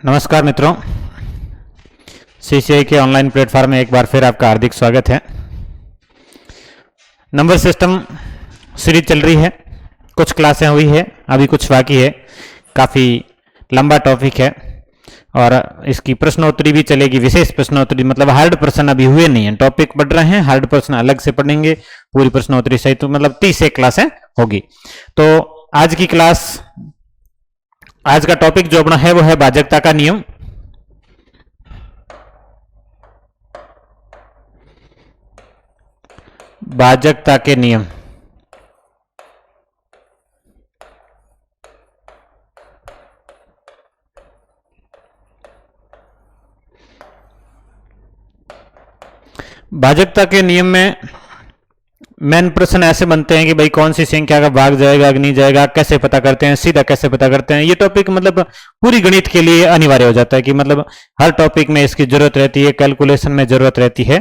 नमस्कार मित्रों, सीसीआई के ऑनलाइन प्लेटफॉर्म में एक बार फिर आपका हार्दिक स्वागत है। नंबर सिस्टम सीरीज चल रही है, कुछ क्लासें हुई है, अभी कुछ बाकी है। काफ़ी लंबा टॉपिक है और इसकी प्रश्नोत्तरी भी चलेगी। विशेष प्रश्नोत्तरी मतलब हार्ड प्रश्न अभी हुए नहीं है, टॉपिक पढ़ रहे हैं, हार्ड प्रश्न अलग से पढ़ेंगे। पूरी प्रश्नोत्तरी सहित तो मतलब 30 एक क्लासें होगी। तो आज की क्लास, आज का टॉपिक जो अपना है वो है भाजकता का नियम। भाजकता के नियम। भाजकता के नियम में मेन प्रश्न ऐसे बनते हैं कि भाई कौन सी संख्या का भाग जाएगा कि नहीं जाएगा, कैसे पता करते हैं, सीधा कैसे पता करते हैं। ये टॉपिक मतलब पूरी गणित के लिए अनिवार्य हो जाता है कि मतलब हर टॉपिक में इसकी जरूरत रहती है, कैलकुलेशन में जरूरत रहती है।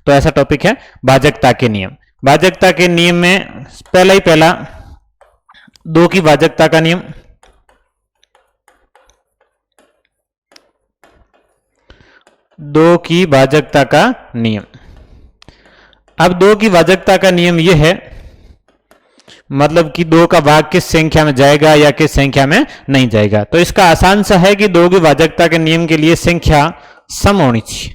तो ऐसा टॉपिक है भाजकता के नियम। भाजकता के नियम में पहला दो की भाजकता का नियम। दो की भाजकता का नियम। अब दो की भाजकता का नियम यह है मतलब कि दो का भाग किस संख्या में जाएगा या किस संख्या में नहीं जाएगा। तो इसका आसान सा है कि दो की भाजकता के नियम के लिए संख्या सम होनी चाहिए।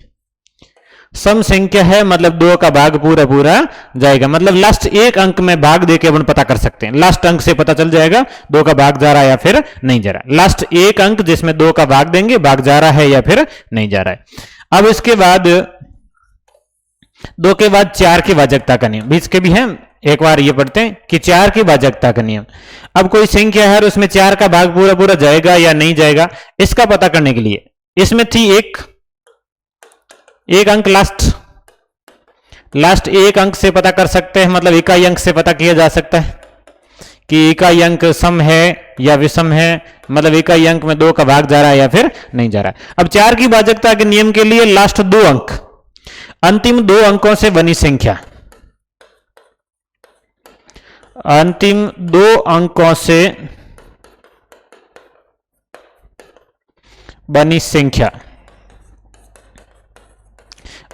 सम संख्या है मतलब दो का भाग पूरा पूरा जाएगा। मतलब लास्ट एक अंक में भाग देके अपन पता कर सकते हैं। लास्ट अंक से पता चल जाएगा दो का भाग जा रहा है या फिर नहीं जा रहा है। लास्ट एक अंक जिसमें दो का भाग देंगे, भाग जा रहा है या फिर नहीं जा रहा है। अब इसके बाद दो के बाद चार की भाजकता का नियम, बीच के भी है, एक बार ये पढ़ते हैं कि चार की भाजकता का नियम। अब कोई संख्या है और उसमें चार का भाग पूरा पूरा जाएगा या नहीं जाएगा, इसका पता करने के लिए इसमें थी एक अंक लास्ट एक अंक से पता कर सकते हैं। मतलब इकाई अंक से पता किया जा सकता है कि इकाई अंक सम है या विषम है। मतलब इकाई अंक में दो का भाग जा रहा है या फिर नहीं जा रहा है। अब चार की भाजकता के नियम के लिए लास्ट दो अंक, अंतिम दो अंकों से बनी संख्या, अंतिम दो अंकों से बनी संख्या,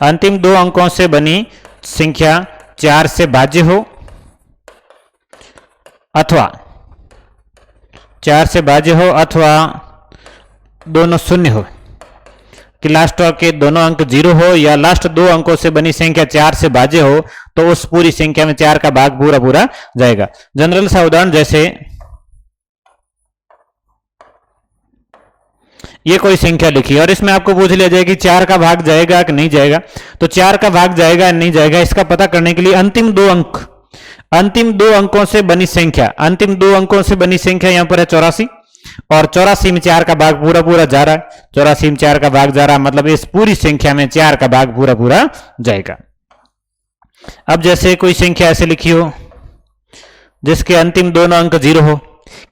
अंतिम दो अंकों से बनी संख्या चार से भाज्य हो अथवा चार से भाज्य हो अथवा दोनों शून्य हो, कि लास्ट के दोनों अंक जीरो हो या लास्ट दो अंकों से बनी संख्या चार से भाज्य हो, तो उस पूरी संख्या में चार का भाग पूरा पूरा जाएगा। जनरल सा उदाहरण, जैसे ये कोई संख्या लिखी और इसमें आपको पूछ लिया जाए कि चार का भाग जाएगा कि नहीं जाएगा। तो चार का भाग जाएगा या नहीं जाएगा इसका पता करने के लिए अंतिम दो अंक, अंतिम दो अंकों से बनी संख्या, अंतिम दो अंकों से बनी संख्या यहां पर है 84 और 84 में चार का भाग पूरा पूरा जा रहा है। 84 में चार का भाग जा रहा है मतलब इस पूरी संख्या में चार का भाग पूरा पूरा जाएगा। अब जैसे कोई संख्या ऐसे लिखी हो जिसके अंतिम दोनों अंक जीरो हो,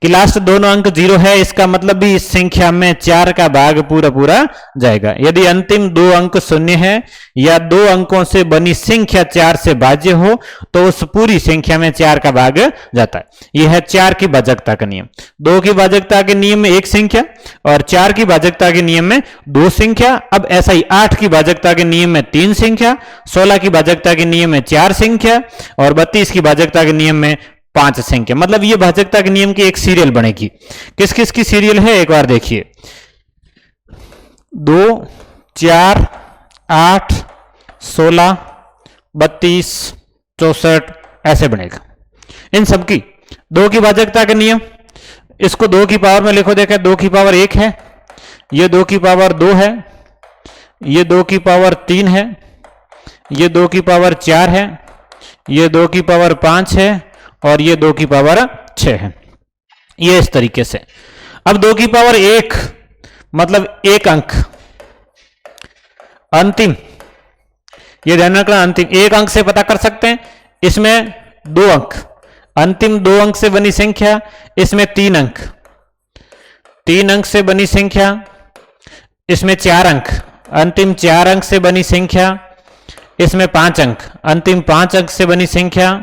कि लास्ट दोनों अंक जीरो है, इसका मतलब भी इस संख्या में चार का भाग पूरा पूरा जाएगा। यदि अंतिम दो अंक शून्य है या दो अंकों से बनी संख्या चार से भाज्य हो, तो उस पूरी संख्या में चार का भाग जाता है। यह है चार की भाजकता का नियम। दो की भाजकता के नियम में एक संख्या और चार की भाजकता के नियम में दो संख्या। अब ऐसा ही 8 की भाजकता के नियम में तीन संख्या, 16 की भाजकता के नियम में चार संख्या और 32 की भाजकता के नियम में पांच संख्या। मतलब ये भाजकता के नियम की एक सीरियल बनेगी। किस किस की सीरियल है एक बार देखिए, 2, 4, 8, 16, 32, 64 ऐसे बनेगा इन सब की। दो की भाजकता के नियम, इसको दो की पावर में लिखो, देखा दो की पावर 1 है, ये दो की पावर 2 है, ये दो की पावर 3 है, ये दो की पावर 4 है, ये दो की पावर 5 है और ये दो की पावर 6 है। ये इस तरीके से। अब दो की पावर 1 मतलब एक अंक, अंतिम, ये ध्यान रखना, अंतिम एक अंक से पता कर सकते हैं। इसमें दो अंक, अंतिम दो अंक से बनी संख्या, इसमें तीन अंक, तीन अंक से बनी संख्या, इसमें चार अंक, अंतिम चार अंक से बनी संख्या, इसमें पांच अंक, अंतिम पांच अंक से बनी संख्या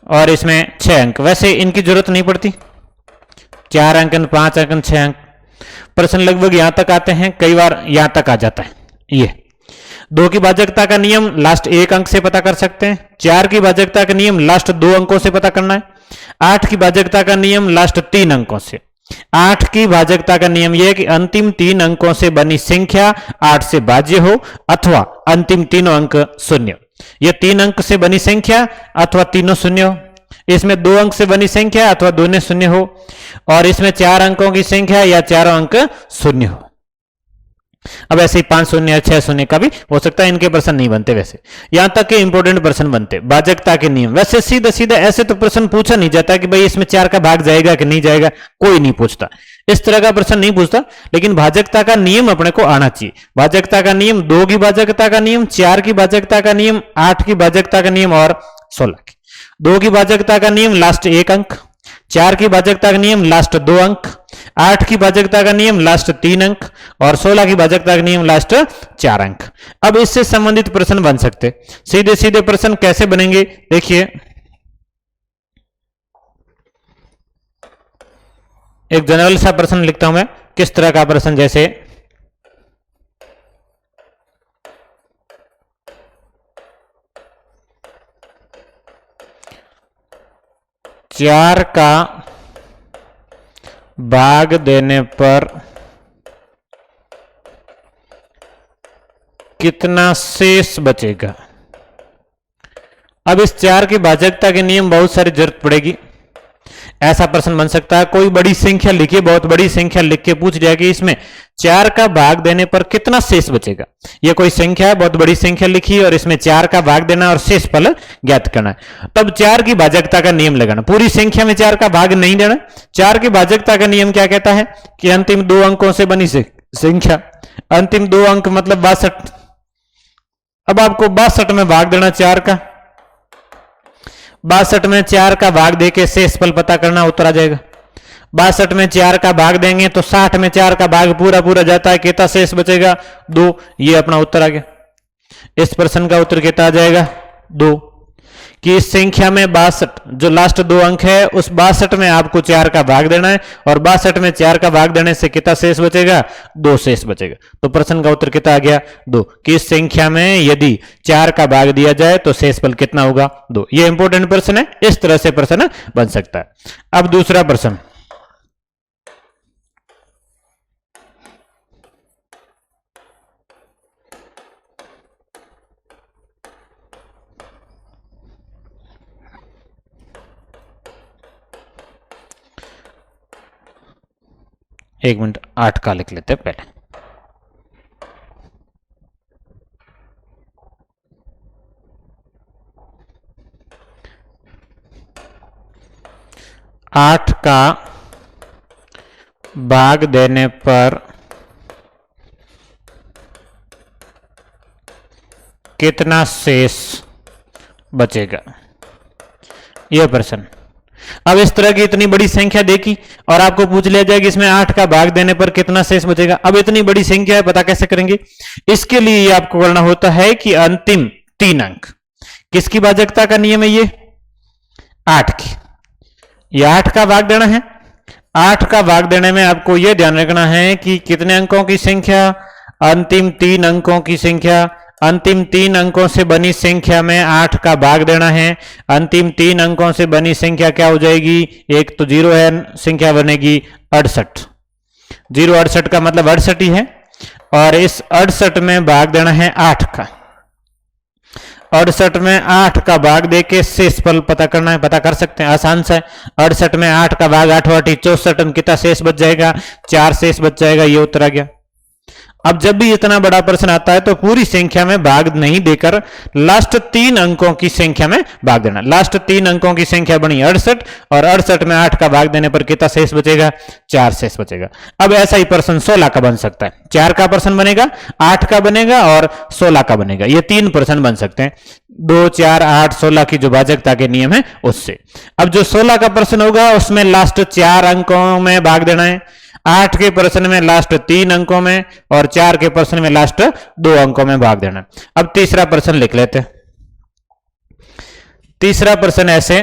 और इसमें 6 अंक। वैसे इनकी जरूरत नहीं पड़ती, 4 अंक, 5 अंक, 6 अंक। प्रश्न लगभग यहां तक आते हैं, कई बार यहां तक आ जाता है। ये 2 की भाजकता का नियम लास्ट 1 अंक से पता कर सकते हैं, 4 की भाजकता का नियम लास्ट 2 अंकों से पता करना है, 8 की भाजकता का नियम लास्ट 3 अंकों से। 8 की भाजकता का नियम यह है कि अंतिम 3 अंकों से बनी संख्या 8 से भाज्य हो अथवा अंतिम तीनों अंक शून्य। यह 3 अंक से बनी संख्या अथवा तीनों शून्य हो, इसमें 2 अंक से बनी संख्या अथवा दोनों शून्य हो, और इसमें 4 अंकों की संख्या या चारों अंक शून्य हो। अब ऐसे ही 5 शून्य 6 शून्य का भी हो सकता है, इनके प्रश्न नहीं बनते वैसे, यहां तक के इंपोर्टेंट प्रश्न बनते भाजकता के नियम। वैसे सीधा सीधा ऐसे तो प्रश्न पूछा नहीं जाता कि भाई इसमें 4 का भाग जाएगा कि नहीं जाएगा, कोई नहीं पूछता, इस तरह का प्रश्न नहीं पूछता। लेकिन भाजकता का नियम अपने को आना चाहिए। भाजकता का नियम 2 की भाजकता का नियम, 4 की भाजकता का नियम, 8 की भाजकता का नियम और 16 की। 2 की भाजकता का नियम लास्ट 1 अंक, 4 की भाजकता का नियम लास्ट 2 अंक, 8 की भाजकता का नियम लास्ट 3 अंक और 16 की भाजकता का नियम लास्ट 4 अंक। अब इससे संबंधित प्रश्न बन सकते, सीधे सीधे प्रश्न कैसे बनेंगे देखिए। एक जनरल सा प्रश्न लिखता हूं मैं, किस तरह का प्रश्न, जैसे 4 का भाग देने पर कितना शेष बचेगा। अब इस 4 की भाजकता के नियम बहुत सारी जरूरत पड़ेगी। ऐसा प्रश्न बन सकता है, कोई बड़ी संख्या लिखिए, बहुत बड़ी संख्या लिख के पूछ दिया कि इसमें 4 का भाग देने पर कितना शेष बचेगा। यह कोई संख्या है, बहुत बड़ी संख्या लिखी और इसमें 4 का भाग देना और शेष फल ज्ञात करना है। तब 4 की भाजकता का नियम लगाना, पूरी संख्या में 4 का भाग नहीं देना। 4 की भाजकता का नियम क्या कहता है कि अंतिम 2 अंकों से बनी संख्या, अंतिम 2 अंक मतलब 62। अब आपको 62 में भाग देना 4 का, 62 में 4 का भाग देके शेष फल पता करना, उत्तर आ जाएगा। 62 में 4 का भाग देंगे तो 60 में 4 का भाग पूरा पूरा जाता है, कितना शेष बचेगा 2। ये अपना उत्तर आ गया। इस प्रश्न का उत्तर कितना आ जाएगा 2, कि इस संख्या में 62 जो लास्ट 2 अंक है उस 62 में आपको 4 का भाग देना है और 62 में 4 का भाग देने से कितना शेष बचेगा 2 शेष बचेगा। तो प्रश्न का उत्तर कितना आ गया 2, कि इस संख्या में यदि 4 का भाग दिया जाए तो शेषफल कितना होगा 2। ये इंपॉर्टेंट प्रश्न है, इस तरह से प्रश्न बन सकता है। अब दूसरा प्रश्न, एक मिनट 8 का लिख लेते हैं पहले। आठ का भाग देने पर कितना शेष बचेगा, यह प्रश्न। अब इस तरह की इतनी बड़ी संख्या देखी और आपको पूछ लिया जाए कि इसमें 8 का भाग देने पर कितना शेष बचेगा। अब इतनी बड़ी संख्या है, पता कैसे करेंगे। इसके लिए आपको करना होता है कि अंतिम 3 अंक, किसकी भाजकता का नियम है ये 8 की, ये 8 का भाग देना है। 8 का भाग देने में आपको यह ध्यान रखना है कि कितने अंकों की संख्या, अंतिम 3 अंकों की संख्या। अंतिम 3 अंकों से बनी संख्या में 8 का भाग देना है। अंतिम 3 अंकों से बनी संख्या क्या हो जाएगी, एक तो 0 है, संख्या बनेगी 68। 0 68 का मतलब 68 ही है और इस 68 में भाग देना है 8 का। 68 में 8 का भाग देके शेषफल पता करना है, पता कर सकते हैं, आसान सा है। 68 में 8 का भाग 8 8 64, कितना शेष बच जाएगा 4 शेष बच जाएगा, ये उत्तर आ गया। अब जब भी इतना बड़ा प्रश्न आता है तो पूरी संख्या में भाग नहीं देकर लास्ट 3 अंकों की संख्या में भाग देना। लास्ट 3 अंकों की संख्या बनी 68 और 68 में 8 का भाग देने पर कितना शेष बचेगा 4 शेष बचेगा। अब ऐसा ही प्रश्न 16 का बन सकता है। 4 का प्रश्न बनेगा, 8 का बनेगा और 16 का बनेगा। ये 3 प्रश्न बन सकते हैं, 2 4 8 16 की जो भाजकता के नियम है उससे। अब जो 16 का प्रश्न होगा उसमें लास्ट 4 अंकों में भाग देना है, 8 के प्रश्न में लास्ट 3 अंकों में और 4 के प्रश्न में लास्ट 2 अंकों में भाग देना। अब तीसरा प्रश्न लिख लेते हैं। तीसरा प्रश्न ऐसे,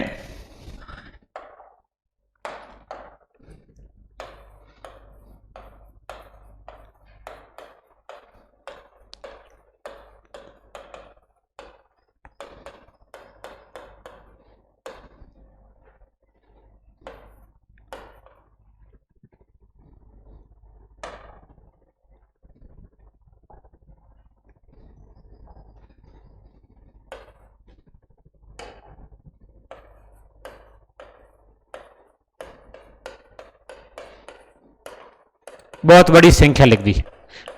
बहुत बड़ी संख्या लिख दी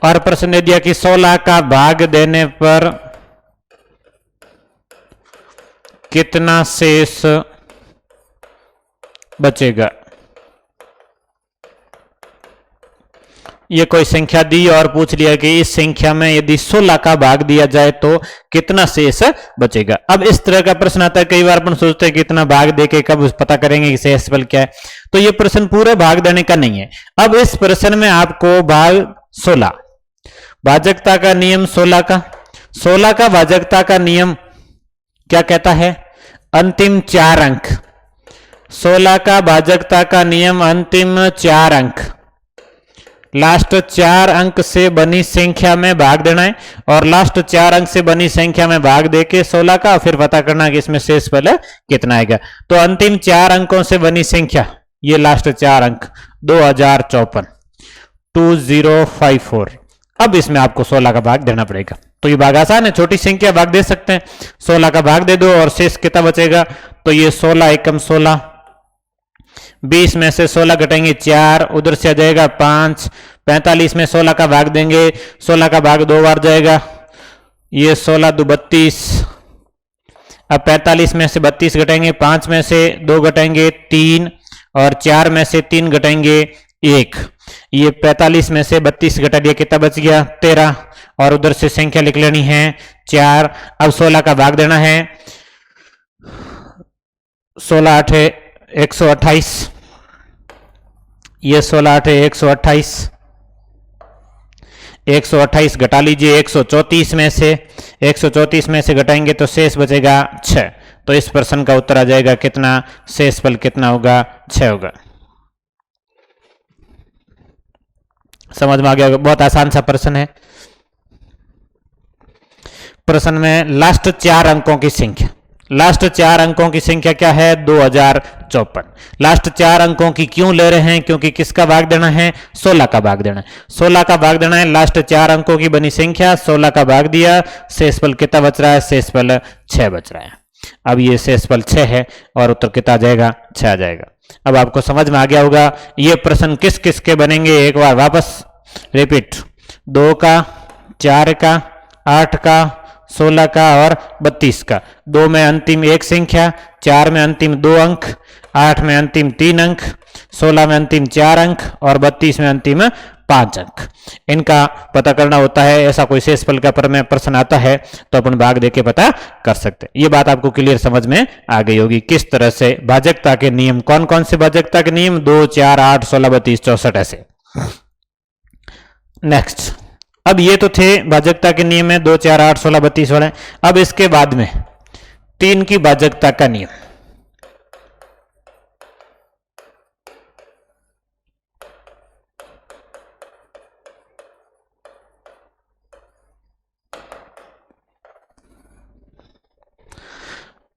और प्रश्न दे दिया कि 16 का भाग देने पर कितना शेष बचेगा। ये कोई संख्या दी और पूछ लिया कि इस संख्या में यदि 16 का भाग दिया जाए तो कितना शेष बचेगा। अब इस तरह का प्रश्न आता है, कई बार अपन सोचते हैं कि इतना भाग देके कब पता करेंगे कि शेषफल क्या है। तो ये प्रश्न पूरे भाग देने का नहीं है। अब इस प्रश्न में आपको भाग 16, भाजकता का नियम 16 का भाजकता का नियम क्या कहता है? अंतिम 4 अंक। 16 का भाजकता का नियम अंतिम 4 अंक, लास्ट 4 अंक से बनी संख्या में भाग देना है और लास्ट 4 अंक से बनी संख्या में भाग देके 16 का फिर पता करना है कि इसमें शेषफल कितना आएगा। तो अंतिम 4 अंकों से बनी संख्या, ये लास्ट 4 अंक 2054, 2054। अब इसमें आपको 16 का भाग देना पड़ेगा। तो ये भाग आसान है, छोटी संख्या भाग दे सकते हैं। 16 का भाग दे दो और शेष कितना बचेगा? तो ये 16 एकम 16, 20 में से 16 घटेंगे 4, उधर से आ जाएगा 5, 45 में 16 का भाग देंगे, 16 का भाग 2 बार जाएगा, ये 16 दो 32। अब 45 में से 32 घटेंगे, 5 में से 2 घटेंगे 3 और 4 में से 3 घटेंगे 1। ये 45 में से 32 घटा दिया, कितना बच गया? 13 और उधर से संख्या लिख लेनी है 4। अब 16 का भाग देना है, 16 8 128, ये 16 8 128, 128 घटा लीजिए 134 में से, 134 में से घटाएंगे तो शेष बचेगा 6। तो इस प्रश्न का उत्तर आ जाएगा कितना? शेषफल कितना होगा? 6 होगा। समझ में आ गया? बहुत आसान सा प्रश्न है। प्रश्न में लास्ट 4 अंकों की संख्या, लास्ट 4 अंकों की संख्या क्या है? 2054। लास्ट 4 अंकों की क्यों ले रहे हैं? क्योंकि किसका भाग देना है? 16 का भाग देना है। 16 का भाग देना है, लास्ट 4 अंकों की बनी संख्या, 16 का भाग दिया, शेषफल कितना बच रहा है? शेषफल 6 बच रहा है। अब ये शेषफल 6 है और उत्तर कितना आ जाएगा? 6 आ जाएगा। अब आपको समझ में आ गया होगा ये प्रश्न किस किस के बनेंगे। एक बार वापस रिपीट, 2 का, 4 का, 8 का, 16 का और 32 का। 2 में अंतिम 1 संख्या, 4 में अंतिम 2 अंक, 8 में अंतिम 3 अंक, 16 में अंतिम 4 अंक और 32 में अंतिम 5 अंक। इनका पता करना होता है। ऐसा कोई शेषफल का प्रश्न आता है तो अपन भाग देके पता कर सकते हैं। ये बात आपको क्लियर समझ में आ गई होगी किस तरह से भाजकता के नियम, कौन कौन से भाजकता के नियम? 2, 4, 8, 16, 32, 64 ऐसे। नेक्स्ट, अब ये तो थे भाजकता के नियम में 2, 4, 8, 16, 32 वाले। अब इसके बाद में 3 की भाजकता का नियम।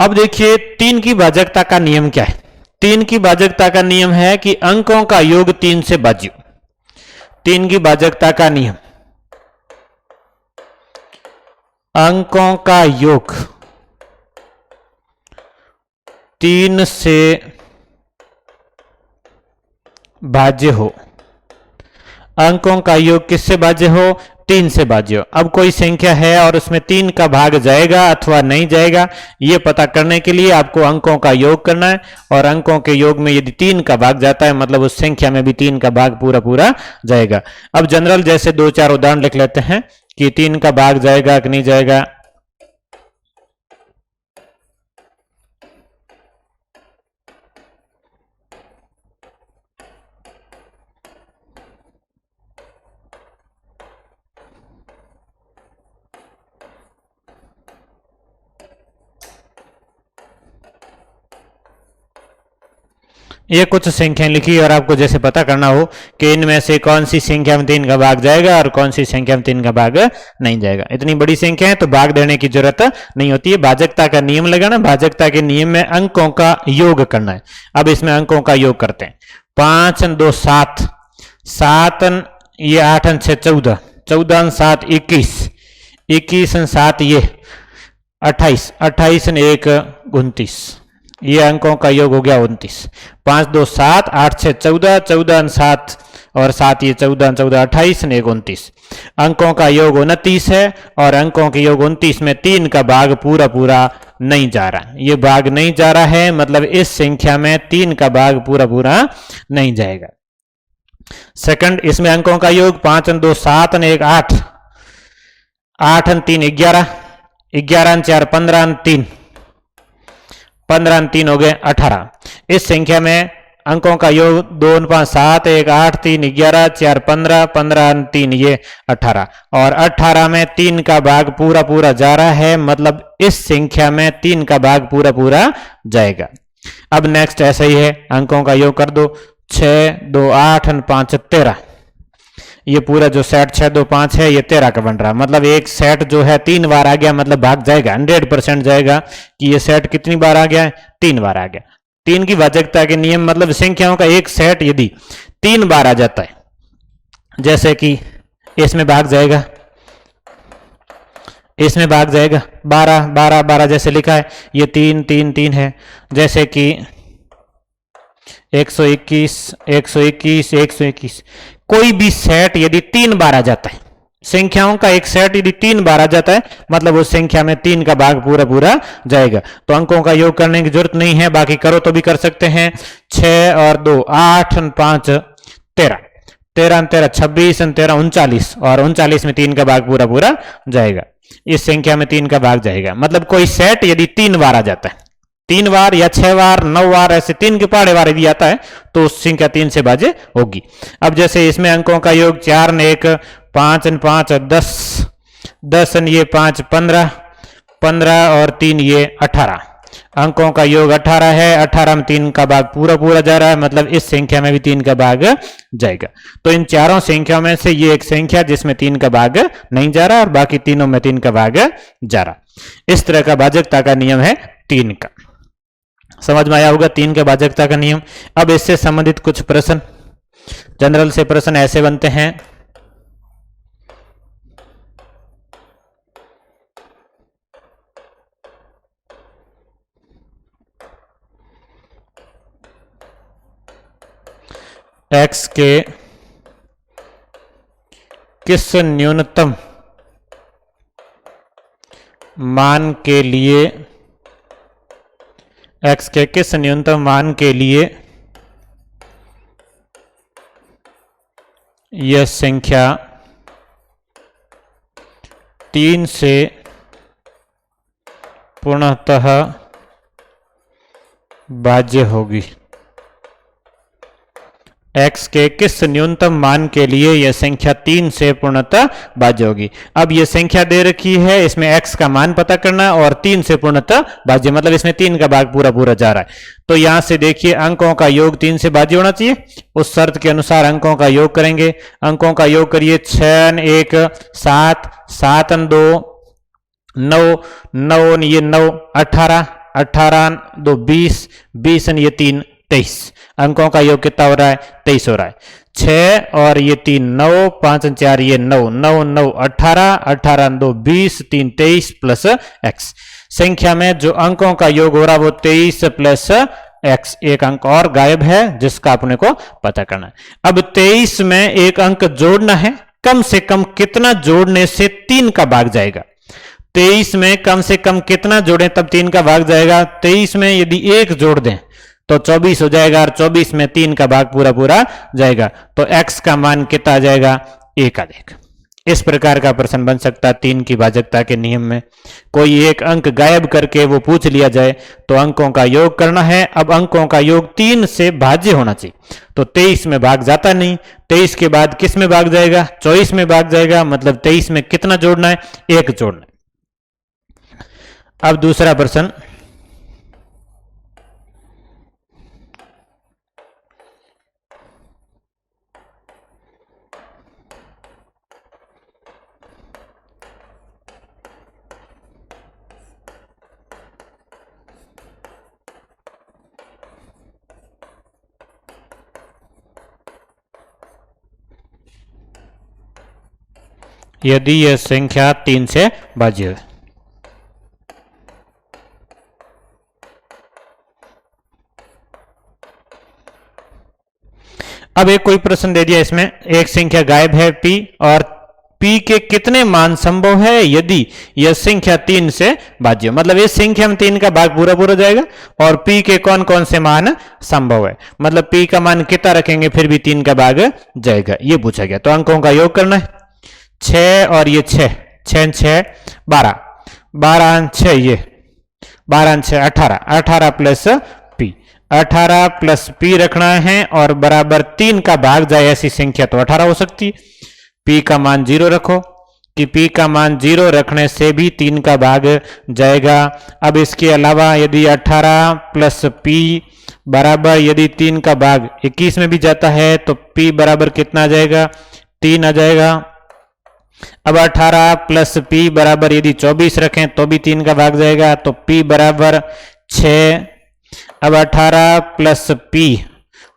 अब देखिए 3 की भाजकता का नियम क्या है। 3 की भाजकता का नियम है कि अंकों का योग 3 से भाज्य। 3 की भाजकता का नियम, अंकों का योग 3 से भाज्य हो। अंकों का योग किससे भाज्य हो? 3 से भाज्य हो। अब कोई संख्या है और उसमें 3 का भाग जाएगा अथवा नहीं जाएगा, ये पता करने के लिए आपको अंकों का योग करना है। और अंकों के योग में यदि 3 का भाग जाता है मतलब उस संख्या में भी 3 का भाग पूरा पूरा जाएगा। अब जनरल जैसे 2-4 उदाहरण लिख लेते हैं कि 3 का भाग जाएगा कि नहीं जाएगा। ये कुछ संख्याएं लिखी और आपको जैसे पता करना हो कि इनमें से कौन सी संख्या में 3 का भाग जाएगा और कौन सी संख्या में 3 का भाग नहीं जाएगा। इतनी बड़ी संख्या है तो भाग देने की जरूरत नहीं होती है। भाजकता का नियम लगाना, भाजकता के नियम में अंकों का योग करना है। अब इसमें अंकों का योग करते हैं। 5 2 7, 7 ये 8 6 14, 14 7 21, 21 7 ये 28, 28 1 29, ये अंकों का योग हो गया 29। 5 2 7, 8 6 14, 14 7 और 7 ये 14 14 28 ने 29। अंकों का योग 29 है और अंकों के योग 29 में 3 का भाग पूरा पूरा नहीं जा रहा। ये भाग नहीं जा रहा है, मतलब इस संख्या में 3 का भाग पूरा पूरा नहीं जाएगा। सेकंड, इसमें अंकों का योग 5 और 2 7 और 1 8, 8 और 3 11, 11 और 4 15 और 3, 15 और 3 हो गए 18। इस संख्या में अंकों का योग 2 और 5 7, 1 8, 3 11, 4 15, 15 और 3 ये 18, और 18 में 3 का भाग पूरा पूरा जा रहा है, मतलब इस संख्या में 3 का भाग पूरा पूरा जाएगा। अब नेक्स्ट ऐसा ही है, अंकों का योग कर दो, 6 2 8 और 5 13। ये पूरा जो सेट 6 2 5 है ये 13 का बन रहा है, मतलब एक सेट जो है 3 बार आ गया, मतलब भाग जाएगा, 100% जाएगा कि ये सेट कितनी बार आ गया, 3 बार आ गया। 3 की भाजकता के नियम, मतलब संख्याओं का एक सेट यदि 3 बार आ जाता है, जैसे कि इसमें भाग जाएगा, इसमें भाग जाएगा 12 12 12 जैसे लिखा है, ये 3 3 3 है, जैसे कि 121 121 121। कोई भी सेट यदि 3 बार आ जाता है, संख्याओं का एक सेट यदि 3 बार आ जाता है, मतलब उस संख्या में 3 का भाग पूरा पूरा जाएगा। तो अंकों का योग करने की जरूरत नहीं है, बाकी करो तो भी कर सकते हैं। 6 और 2 8 और 5 13, 13 और 13 26 और 13 39, और 39 में 3 का भाग पूरा पूरा जाएगा। इस संख्या में 3 का भाग जाएगा, मतलब कोई सेट यदि 3 बार आ जाता है, 3 बार या 6 बार 9 बार ऐसे 3 के पहाड़े बार यदि आता है, तो उस संख्या 3 से भाज्य होगी। अब जैसे इसमें अंकों का योग 4 और 1 5 और 5 10, 10 और ये 5 15, 15 और 3 ये 18। अंकों का योग 18 है, 18 में 3 का भाग पूरा पूरा जा रहा है, मतलब इस संख्या में भी 3 का भाग जाएगा। तो इन चारों संख्याओं में से ये एक संख्या जिसमें 3 का भाग नहीं जा रहा और बाकी तीनों में 3 का भाग जा रहा। इस तरह का भाजकता का नियम है 3 का। समझ में आया होगा 3 के भाजकता का नियम। अब इससे संबंधित कुछ प्रश्न, जनरल से प्रश्न ऐसे बनते हैं। x के किस न्यूनतम मान के लिए, x के किस न्यूनतम मान के लिए यह संख्या 3 से पूर्णतः भाज्य होगी। x के किस न्यूनतम मान के लिए यह संख्या 3 से पूर्णतः भाज्य होगी। अब यह संख्या दे रखी है, इसमें x का मान पता करना और 3 से पूर्णतः भाज्य, मतलब इसमें 3 का भाग पूरा पूरा जा रहा है। तो यहां से देखिए अंकों का योग 3 से भाज्य होना चाहिए, उस शर्त के अनुसार अंकों का योग करेंगे। अंकों का योग करिए, 6 1 7, 7 2 9, 9 ये 9 18, 18 2 20, 20 ये 3 23। अंकों का योग कितना हो रहा है, 23 हो रहा है। 6 और ये 3 9, 5 और 4 ये 9, 9 9 18, 18 2 20, 3 23 प्लस x। संख्या में जो अंकों का योग हो रहा है वो 23 प्लस x। एक अंक और गायब है जिसका अपने को पता करना है। अब 23 में एक अंक जोड़ना है, कम से कम कितना जोड़ने से 3 का भाग जाएगा। 23 में कम से कम कितना जोड़ें तब 3 का भाग जाएगा। 23 में यदि 1 जोड़ दें तो 24 हो जाएगा, और 24 में 3 का भाग पूरा पूरा जाएगा, तो x का मान कितना आ जाएगा, 1 आ जाएगा। इस प्रकार का प्रश्न बन सकता है 3 की भाजकता के नियम में। कोई एक अंक गायब करके वो पूछ लिया जाए तो अंकों का योग करना है। अब अंकों का योग 3 से भाज्य होना चाहिए, तो 23 में भाग जाता नहीं। 23 के बाद किस में भाग जाएगा, 24 में भाग जाएगा, मतलब 23 में कितना जोड़ना है, 1 जोड़ना है। अब दूसरा प्रश्न, यदि यह संख्या 3 से भाज्य है। अब एक कोई प्रश्न दे दिया, इसमें एक संख्या गायब है p, और p के कितने मान संभव है यदि यह संख्या 3 से भाज्य हो। मतलब इस संख्या में 3 का भाग पूरा पूरा जाएगा और p के कौन कौन से मान संभव है, मतलब p का मान कितना रखेंगे फिर भी 3 का भाग जाएगा, ये पूछा गया। तो अंकों का योग करना है, 6 और ये 6, 6 6 12, 12 6, ये 12 6 18, 18 प्लस p, 18 प्लस p रखना है और बराबर 3 का भाग जाए ऐसी संख्या तो 18 हो सकती है। p का मान 0 रखो कि p का मान 0 रखने से भी 3 का भाग जाएगा। अब इसके अलावा यदि 18 प्लस p बराबर यदि 3 का भाग 21 में भी जाता है तो p बराबर कितना आ जाएगा, 3 आ जाएगा। अब 18 प्लस p बराबर यदि 24 रखें तो भी 3 का भाग जाएगा, तो p बराबर 6। अब 18 प्लस p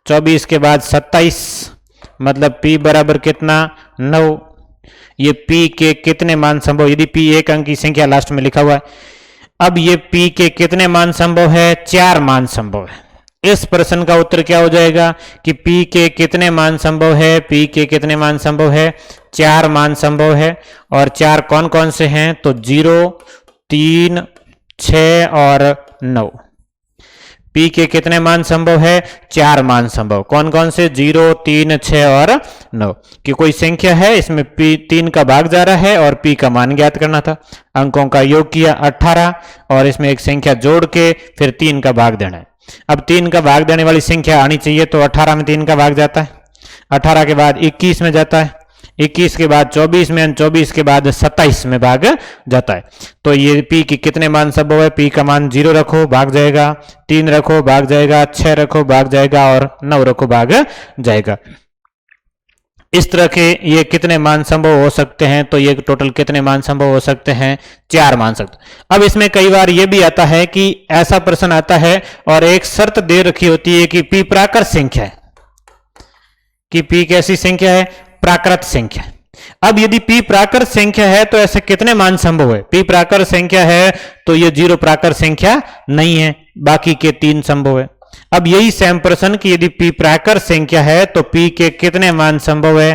24 के बाद 27, मतलब p बराबर कितना, 9। ये p के कितने मान संभव, यदि p एक अंक की संख्या लास्ट में लिखा हुआ है। अब ये p के कितने मान संभव है, 4 मान संभव है। इस प्रश्न का उत्तर क्या हो जाएगा कि p के कितने मान संभव है, p के कितने मान संभव है, 4 मान संभव है। और 4 कौन कौन से हैं, तो 0 3 6 और 9। p के कितने मान संभव है, 4 मान संभव। कौन कौन से, 0 3 6 और 9। कि कोई संख्या है इसमें p 3 का भाग जा रहा है और p का मान ज्ञात करना था। अंकों का योग किया 18 और इसमें एक संख्या जोड़ के फिर 3 का भाग देना है। अब 3 का भाग देने वाली संख्या आनी चाहिए, तो 18 में 3 का भाग जाता है, 18 के बाद 21 में जाता है, 21 के बाद 24 में, 24 के बाद 27 में भाग जाता है। तो ये p की कितने मान संभव है, p का मान 0 रखो भाग जाएगा, 3 रखो भाग जाएगा, 6 रखो भाग जाएगा और 9 रखो भाग जाएगा। इस तरह के ये कितने मान संभव हो सकते हैं, तो ये टोटल कितने मान संभव हो सकते हैं, 4 मान सकते। अब इसमें कई बार ये भी आता है कि ऐसा प्रश्न आता है और एक शर्त दे रखी होती है कि p प्राकृत संख्या है, कि p कैसी संख्या है, प्राकृत संख्या। अब यदि p प्राकृत संख्या है तो ऐसे कितने मान संभव है, p प्राकृत संख्या है तो ये 0 प्राकृत संख्या नहीं है, बाकी के 3 संभव है। अब यही सेम प्रश्न कि यदि p प्राकृत संख्या है तो p के कितने मान संभव है,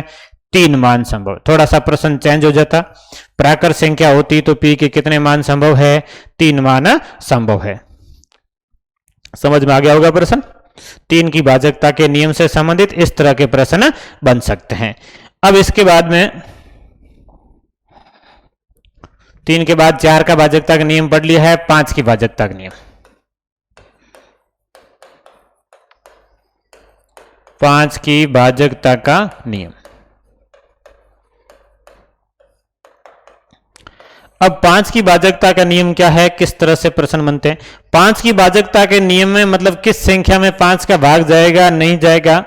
3 मान संभव। थोड़ा सा प्रश्न चेंज हो जाता, प्राकृत संख्या होती तो p के कितने मान संभव है, 3 मान संभव है। समझ में आ गया होगा प्रश्न। 3 की भाजकता के नियम से संबंधित इस तरह के प्रश्न बन सकते हैं। अब इसके बाद में 3 के बाद 4 का भाजकता का नियम पढ़ लिया है, 5 की भाजकता का नियम। 5 की भाजकता का नियम। अब 5 की भाजकता का नियम क्या है, किस तरह से प्रश्न बनते हैं। 5 की भाजकता के नियम में मतलब किस संख्या में 5 का भाग जाएगा नहीं जाएगा,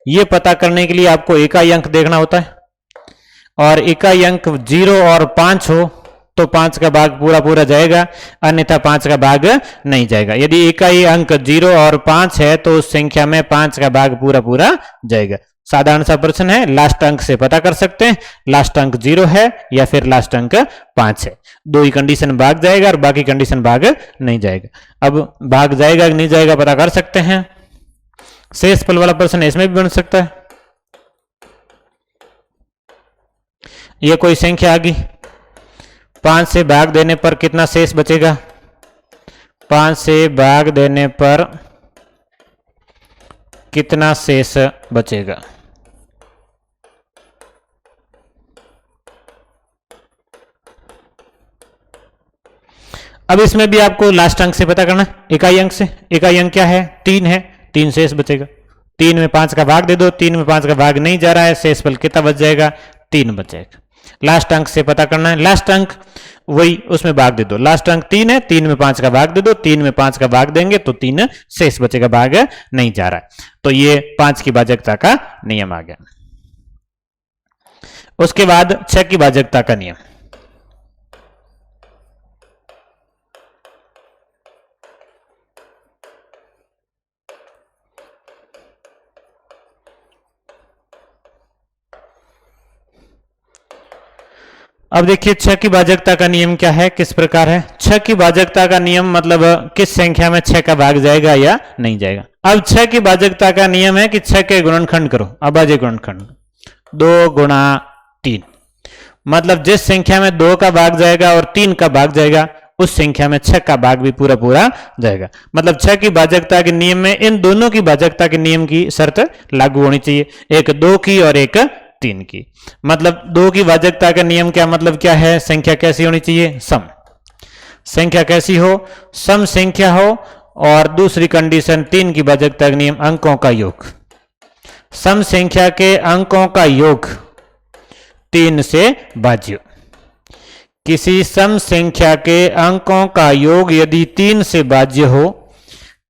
ये पता करने के लिए आपको इकाई अंक देखना होता है। और इकाई अंक 0 और 5 हो तो 5 का भाग पूरा पूरा जाएगा, अन्यथा 5 का भाग नहीं जाएगा। यदि इकाई अंक 0 और 5 है तो उस संख्या में 5 का भाग पूरा पूरा जाएगा। साधारण सा प्रश्न है, लास्ट अंक से पता कर सकते हैं, लास्ट अंक 0 है या फिर लास्ट अंक 5 है। दो ही कंडीशन भाग जाएगा और बाकी कंडीशन भाग नहीं जाएगा। अब भाग जाएगा कि नहीं जाएगा पता कर सकते हैं। शेष फल वाला प्रश्न इसमें भी बन सकता है। यह कोई संख्या आ गई, 5 से भाग देने पर कितना शेष बचेगा, 5 से भाग देने पर कितना शेष बचेगा। अब इसमें भी आपको लास्ट अंक से पता करना, इकाई अंक से। इकाई अंक क्या है, 3 है, 3 शेष बचेगा। 3 में 5 का भाग दे दो, 3 में 5 का भाग नहीं जा रहा है, शेष फल कितना बच जाएगा, 3 बच जाएगा। लास्ट अंक से पता करना है, लास्ट अंक वही उसमें भाग दे दो। लास्ट अंक 3 है, 3 में 5 का भाग दे दो, 3 में 5 का भाग देंगे तो 3 शेष बचेगा, भाग नहीं जा रहा है। तो ये 5 की भाजकता का नियम आ गया। उसके बाद 6 की भाजकता का नियम। अब देखिए 6 की भाजकता का नियम क्या है, किस प्रकार है। 6 6 की भाजकता का नियम मतलब किस संख्या में 6 का भाग जाएगा या नहीं जाएगा। अब 6 की भाजकता का नियम है कि 6 के गुणनखंड करो। अभाज्य गुणनखंड 2 गुणा 3, मतलब जिस संख्या में 2 का भाग जाएगा और 3 का भाग जाएगा उस संख्या में 6 का भाग भी पूरा पूरा जाएगा। मतलब 6 की भाजकता के नियम में इन दोनों की भाजकता के नियम की शर्त लागू होनी चाहिए, एक 2 की और एक 3 की। मतलब 2 की भाजकता का नियम क्या मतलब क्या है, संख्या कैसी होनी चाहिए, सम। संख्या कैसी हो, सम संख्या हो। और दूसरी कंडीशन 3 की भाजकता का नियम अंकों का योग। सम संख्या के अंकों का योग 3 से भाज्य। किसी सम संख्या के अंकों का योग यदि 3 से भाज्य हो,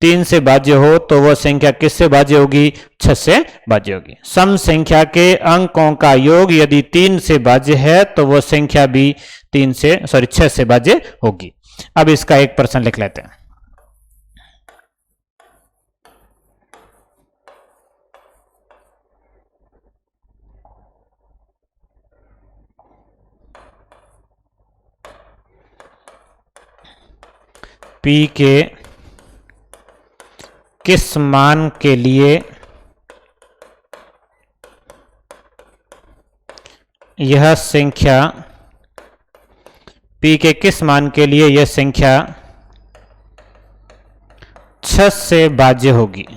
3 से भाज्य हो तो वह संख्या किससे भाज्य होगी, 6 से भाज्य होगी। सम संख्या के अंकों का योग यदि 3 से भाज्य है तो वह संख्या भी 6 से भाज्य होगी। अब इसका एक प्रश्न लिख लेते हैं। P के किस मान के लिए यह संख्या, P के किस मान के लिए यह संख्या 6 से भाज्य होगी,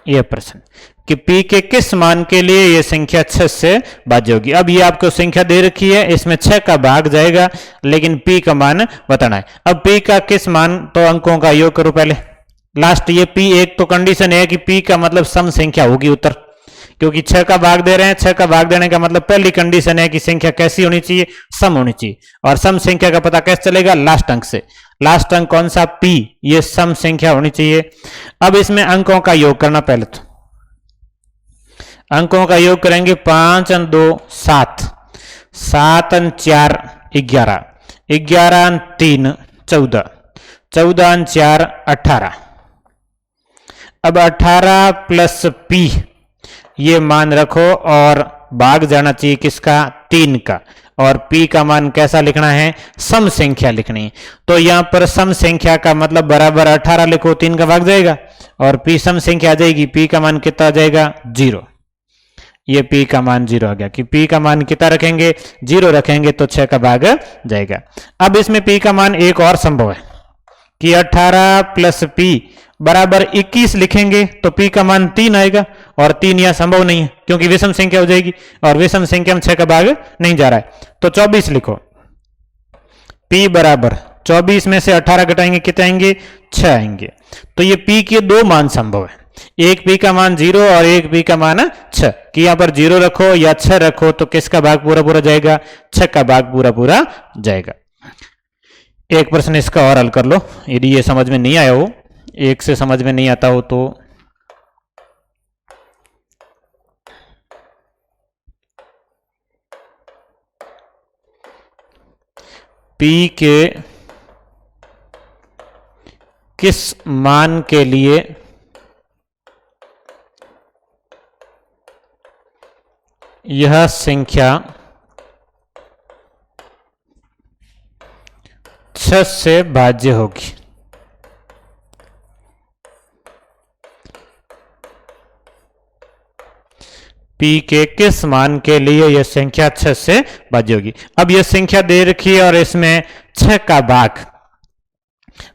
यह प्रश्न कि P के किस मान के लिए यह संख्या 6 से भाज्य होगी। अब ये आपको संख्या दे रखी है, इसमें 6 का भाग जाएगा लेकिन P का मान बताना है। अब P का किस मान, तो अंकों का योग करो पहले लास्ट। ये P एक तो कंडीशन है कि P का मतलब सम संख्या होगी उत्तर, क्योंकि 6 का भाग दे रहे हैं। 6 का भाग देने का मतलब पहली कंडीशन है कि संख्या कैसी होनी चाहिए, सम होनी चाहिए। और सम संख्या का पता कैसे चलेगा, लास्ट अंक से। लास्ट अंक कौन सा, P, ये सम संख्या होनी चाहिए। अब इसमें अंकों का योग करना, पहले तो अंकों का योग करेंगे। 5 और 2 7, 7 और 4 11, 11 और 3 14, 14 और 4 18। अब 18 प्लस P ये मान रखो और भाग जाना चाहिए किसका, 3 का। और P का मान कैसा लिखना है, सम संख्या लिखनी है। तो यहां पर सम संख्या का मतलब बराबर 18 लिखो, 3 का भाग जाएगा और P सम संख्या आ जाएगी। P का मान कितना आ जाएगा, 0। ये P का मान 0 आ गया कि P का मान कितना रखेंगे, 0 रखेंगे तो 6 का भाग जाएगा। अब इसमें P का मान एक और संभव है कि 18 प्लस P बराबर 21 लिखेंगे तो P का मान 3 आएगा, और 3 यह संभव नहीं है क्योंकि विषम संख्या हो जाएगी और विषम संख्या में 6 का भाग नहीं जा रहा है। तो 24 लिखो, P बराबर 24 में से 18 घटाएंगे कितने आएंगे, 6 आएंगे। तो ये P के दो मान संभव है, एक P का मान 0 और एक P का मान 6। कि यहां पर 0 रखो या 6 रखो तो किसका भाग पूरा पूरा जाएगा, 6 का भाग पूरा पूरा जाएगा। एक प्रश्न इसका और हल कर लो, यदि ये समझ में नहीं आया हो, एक से समझ में नहीं आता हो तो P के किस मान के लिए यह संख्या 6 से भाज्य होगी। P के किस मान के लिए यह संख्या 6 से भाज्य होगी। अब यह संख्या दे रखी है और इसमें 6 का भाग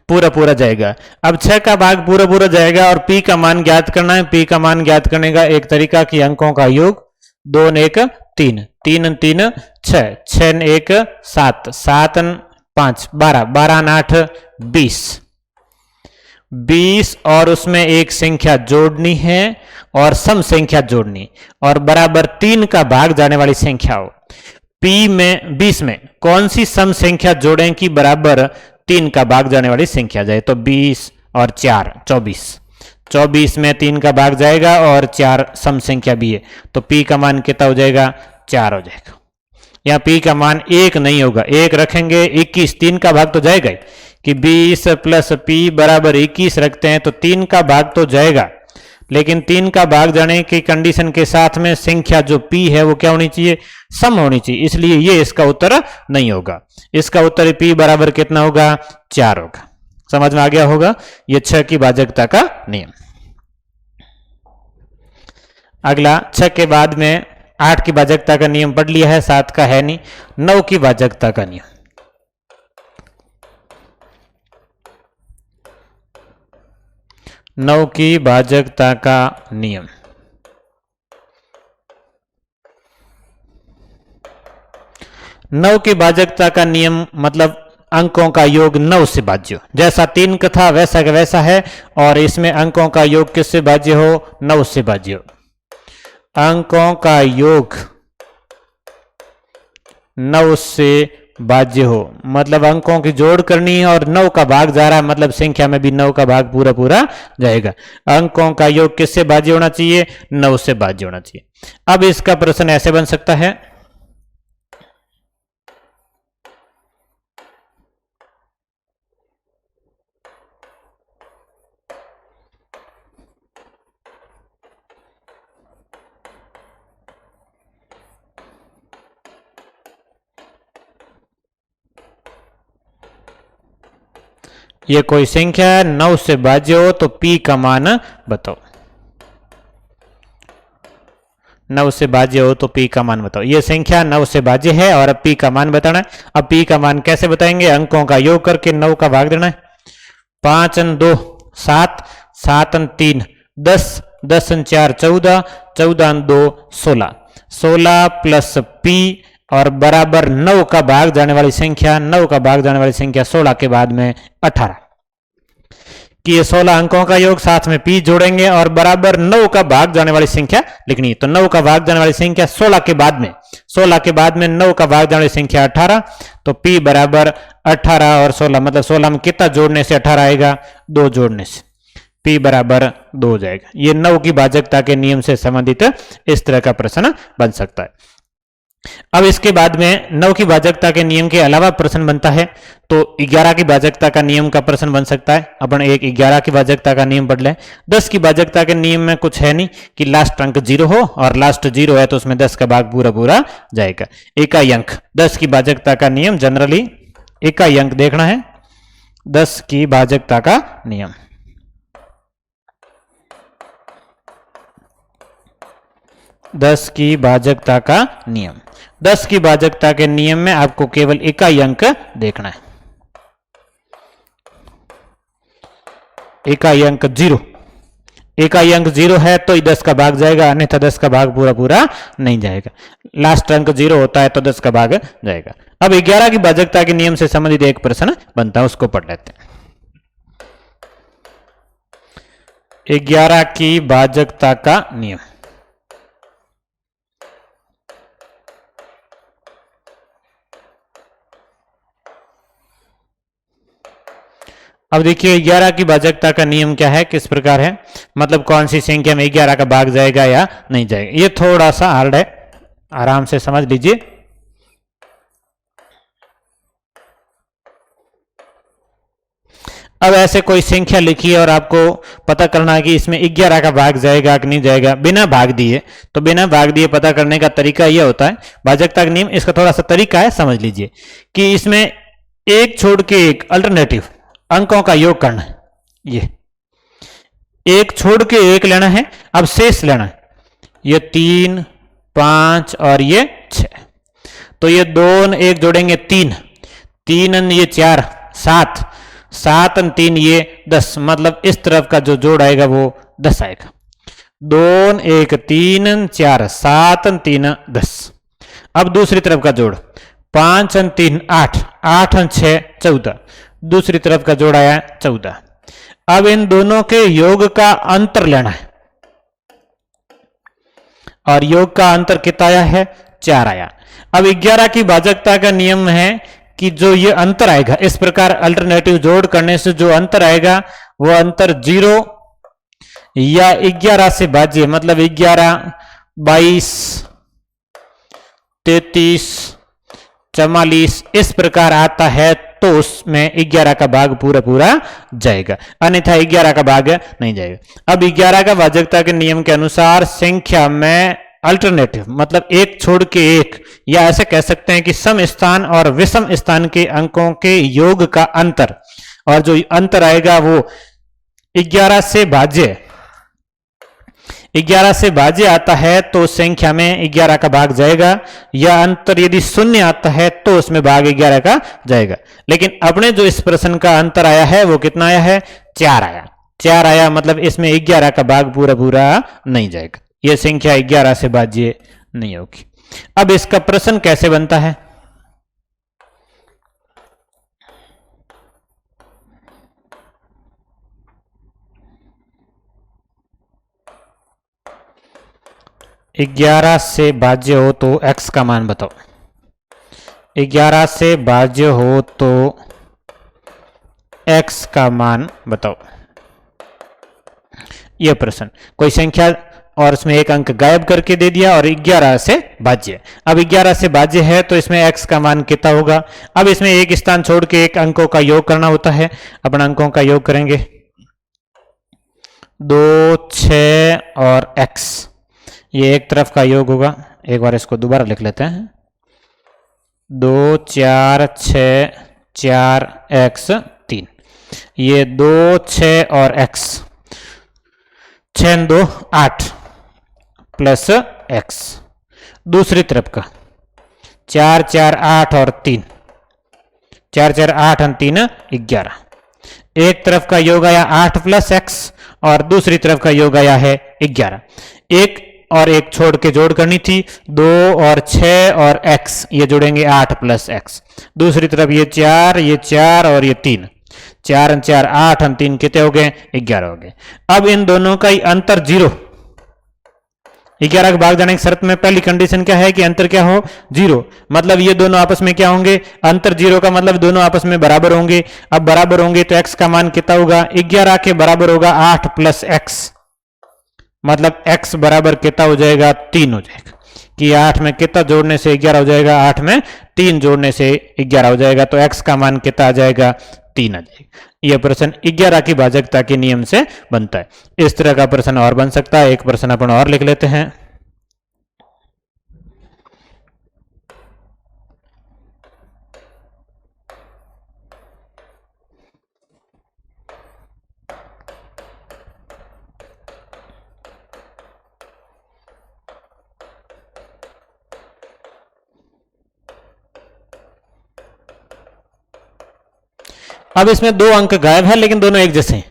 पूरा पूरा जाएगा। अब 6 का भाग पूरा पूरा जाएगा और P का मान ज्ञात करना है। P का मान ज्ञात करने का एक तरीका कि अंकों का योग 2 और 1 3, 3 और 3 6, 6 और 1 7, 7 और 5 12, 12 और 8 20, 20 और उसमें एक संख्या जोड़नी है और सम संख्या जोड़नी और बराबर 3 का भाग जाने वाली संख्या हो। P में 20 में कौन सी सम संख्या जोड़ें कि बराबर 3 का भाग जाने वाली संख्या जाए, तो 20 और 4 24, 24 में 3 का भाग जाएगा और 4 सम संख्या भी है तो P का मान कितना हो जाएगा, 4 हो जाएगा। यहाँ P का मान 1 नहीं होगा, 1 रखेंगे 21, 3 का भाग तो जाएगा कि 20 प्लस P बराबर 21 रखते हैं तो 3 का भाग तो जाएगा लेकिन 3 का भाग जाने की कंडीशन के साथ में संख्या जो p है वो क्या होनी चाहिए, सम होनी चाहिए, इसलिए ये इसका उत्तर नहीं होगा। इसका उत्तर p बराबर कितना होगा, 4 होगा। समझ में आ गया होगा, ये 6 की भाजकता का नियम। अगला 6 के बाद में 8 की भाजकता का नियम पढ़ लिया है, 7 का है नहीं। 9 की भाजकता का नियम, 9 की भाजकता का नियम। नौ की भाजकता का नियम मतलब अंकों का योग 9 से भाज्य, जैसा 3 का था वैसा का वैसा है, और इसमें अंकों का योग किससे भाज्य हो, 9 से भाज्य हो। अंकों का योग 9 से भाज्य हो, मतलब अंकों की जोड़ करनी है और 9 का भाग जा रहा है, मतलब संख्या में भी 9 का भाग पूरा पूरा जाएगा। अंकों का योग किससे भाज्य होना चाहिए, 9 से भाज्य होना चाहिए। अब इसका प्रश्न ऐसे बन सकता है, ये कोई संख्या 9 से भाज्य हो तो p का मान बताओ। 9 से भाज्य हो तो p का मान बताओ। ये संख्या 9 से भाज्य है और अब p का मान बताना है। अब p का मान कैसे बताएंगे, अंकों का योग करके 9 का भाग देना है। 5 और 2 7, 7 और 3 10, 10 और 4 14, 14 और 2 16, 16 प्लस p और बराबर 9 का भाग जाने वाली संख्या, 9 का भाग जाने वाली संख्या 16 के बाद में 18, कि ये 16 अंकों का योग साथ में p जोड़ेंगे और बराबर 9 का भाग जाने वाली संख्या लिखनी है। तो 9 का भाग जाने वाली संख्या 16 के बाद में, 16 के बाद में 9 का भाग जाने वाली संख्या 18, तो p बराबर 18 और 16, मतलब 16 में कितना जोड़ने से 18 आएगा, 2 जोड़ने से p बराबर 2 हो जाएगा। ये 9 की भाजकता के नियम से संबंधित इस तरह का प्रश्न बन सकता है। अब इसके बाद में 9 की भाजकता के नियम के अलावा प्रश्न बनता है तो 11 की भाजकता का नियम का प्रश्न बन सकता है। अपन एक 11 की भाजकता का नियम पढ़ लें। 10 की भाजकता के नियम में कुछ है नहीं कि लास्ट अंक 0 हो, और लास्ट 0 है तो उसमें 10 का भाग पूरा पूरा जाएगा। इकाई अंक 10 की भाजकता का नियम जनरली इकाई अंक देखना है। 10 की भाजकता का नियम, दस की भाजकता का नियम, 10 की भाजकता के नियम में आपको केवल इकाई अंक देखना है। इकाई अंक 0, इकाई अंक 0 है तो 10 का भाग जाएगा, अन्यथा 10 का भाग पूरा पूरा नहीं जाएगा। लास्ट अंक 0 होता है तो 10 का भाग जाएगा। अब 11 की भाजकता के नियम से संबंधित एक प्रश्न बनता है, उसको पढ़ लेते हैं। 11 की भाजकता का नियम, अब देखिए 11 की भाजकता का नियम क्या है, किस प्रकार है, मतलब कौन सी संख्या में 11 का भाग जाएगा या नहीं जाएगा। ये थोड़ा सा हार्ड है, आराम से समझ लीजिए। अब ऐसे कोई संख्या लिखिए और आपको पता करना है कि इसमें 11 का भाग जाएगा कि नहीं जाएगा, बिना भाग दिए। तो बिना भाग दिए पता करने का तरीका यह होता है, भाजकता का नियम इसका थोड़ा सा तरीका है, समझ लीजिए कि इसमें एक छोड़ के एक अल्टरनेटिव अंकों का योग करना है। ये एक छोड़ के एक लेना है, अब शेष लेना है। ये 3, 5 और ये 6, तो ये 2 एक जोड़ेंगे 3, 3 ये 4 7, 7 3 ये 10, मतलब इस तरफ का जो जोड़ आएगा वो 10 आएगा। 2 1 3 4 7 3 10। अब दूसरी तरफ का जोड़ 5 3 8, 8 6 14, दूसरी तरफ का जोड़ आया 14। अब इन दोनों के योग का अंतर लेना है, और योग का अंतर कितना आया है, 4 आया। अब 11 की भाजकता का नियम है कि जो ये अंतर आएगा, इस प्रकार अल्टरनेटिव जोड़ करने से जो अंतर आएगा वो अंतर 0 या 11 से भाज्य, मतलब 11, 22, 33, 44 इस प्रकार आता है तो उसमें 11 का भाग पूरा पूरा जाएगा, अन्यथा 11 का भाग नहीं जाएगा। अब 11 का भाजकता के नियम के अनुसार संख्या में अल्टरनेटिव मतलब एक छोड़ के एक, या ऐसे कह सकते हैं कि सम स्थान और विषम स्थान के अंकों के योग का अंतर, और जो अंतर आएगा वो 11 से भाज्य 11 से भाज्य आता है तो संख्या में 11 का भाग जाएगा, या अंतर यदि शून्य आता है तो उसमें भाग 11 का जाएगा। लेकिन अपने जो इस प्रश्न का अंतर आया है वो कितना आया है, 4 आया। 4 आया मतलब इसमें 11 का भाग पूरा पूरा नहीं जाएगा, यह संख्या 11 से भाज्य नहीं होगी। अब इसका प्रश्न कैसे बनता है, ग्यारह से भाज्य हो तो x का मान बताओ। 11 से भाज्य हो तो x का मान बताओ। यह प्रश्न कोई संख्या और उसमें एक अंक गायब करके दे दिया और 11 से भाज्य। अब 11 से भाज्य है तो इसमें x का मान कितना होगा। अब इसमें एक स्थान छोड़ के एक अंकों का योग करना होता है। अपन अंकों का योग करेंगे 2, 6 और x, ये एक तरफ का योग होगा। एक बार इसको दोबारा लिख लेते हैं, 2, 4, 6, 4 x 3, ये 2, 6 और x, 6 2 8 प्लस x। दूसरी तरफ का 4, 4 8 और 3, 4, 4 8 और 3 11। एक तरफ का योग आया 8 प्लस x और दूसरी तरफ का योग आया है 11। एक और एक छोड़ के जोड़ करनी थी, 2 और 6 और x, ये जोड़ेंगे 8 प्लस x। दूसरी तरफ ये 4 और ये 3, 4 और 4 8 और 3 कितने हो गए, 11 हो गए। अब इन दोनों का ही अंतर 0, 11 का भाग जाने की शर्त में पहली कंडीशन क्या है कि अंतर क्या हो, 0। मतलब ये दोनों आपस में क्या होंगे, अंतर 0 का मतलब दोनों आपस में बराबर होंगे। अब बराबर होंगे तो x का मान कितना होगा, 11 के बराबर होगा 8 प्लस x, मतलब x बराबर कितना हो जाएगा, 3 हो जाएगा। कि 8 में कितना जोड़ने से 11 हो जाएगा, 8 में 3 जोड़ने से 11 हो जाएगा, तो x का मान कितना आ जाएगा, 3 आ जाएगा। यह प्रश्न 11 की भाजकता के नियम से बनता है। इस तरह का प्रश्न और बन सकता है। एक प्रश्न अपन और लिख लेते हैं, अब इसमें 2 अंक गायब है लेकिन दोनों एक जैसे हैं।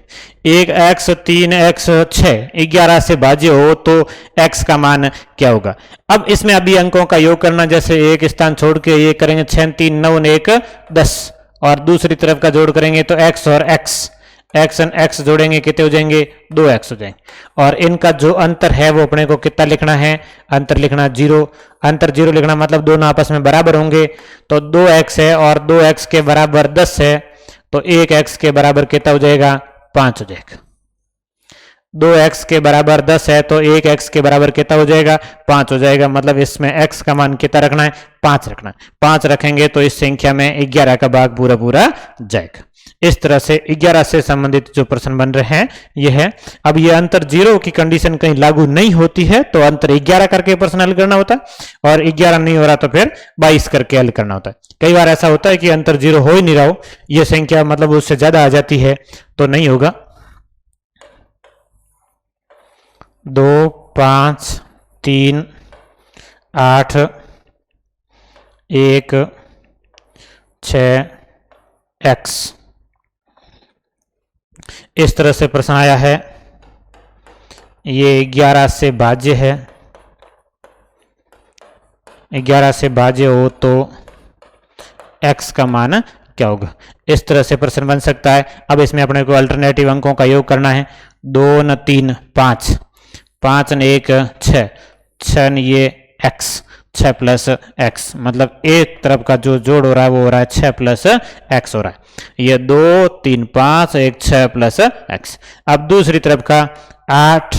एक x 3 x 6, 11 से भाज्य हो तो x का मान क्या होगा। अब इसमें अभी अंकों का योग करना, जैसे एक स्थान छोड़ के ये करेंगे 6 3 9 1 10, और दूसरी तरफ का जोड़ करेंगे तो x और x, x और x जोड़ेंगे कितने हो जाएंगे, 2x हो जाएंगे। और इनका जो अंतर है वो अपने को कितना लिखना है, अंतर लिखना 0। अंतर 0 लिखना मतलब दोनों आपस में बराबर होंगे, तो 2x है और 2x के बराबर 10 है, तो 1x के बराबर कितना हो जाएगा, 5 हो जाएगा। 2x के बराबर 10 है तो 1x के बराबर कितना हो जाएगा, 5 हो जाएगा। मतलब इसमें x का मान कितना रखना है, 5 रखना है। 5 रखेंगे तो इस संख्या में 11 का भाग पूरा पूरा जाएगा। इस तरह से 11 से संबंधित जो प्रश्न बन रहे हैं ये है। अब ये अंतर 0 की कंडीशन कहीं लागू नहीं होती है तो अंतर 11 करके प्रश्न हल करना होता है, और 11 नहीं हो रहा तो फिर 22 करके हल करना होता है। कई बार ऐसा होता है कि अंतर 0 हो ही नहीं रहा हो, ये संख्या मतलब उससे ज्यादा आ जाती है तो नहीं होगा। 2 5 3 8 1 6 x, इस तरह से प्रश्न आया है। ये 11 से भाज्य है, 11 से भाज्य हो तो x का मान क्या होगा। इस तरह से प्रश्न बन सकता है। अब इसमें अपने को अल्टरनेटिव अंकों का योग करना है। 2 न 3 5, 5 न 1 6, 6 न ये x, 6 प्लस x, मतलब एक तरफ का जो जोड़ हो रहा है वो हो रहा है 6 प्लस x हो रहा है। ये 2 3 5 1 6 प्लस x। अब दूसरी तरफ का 8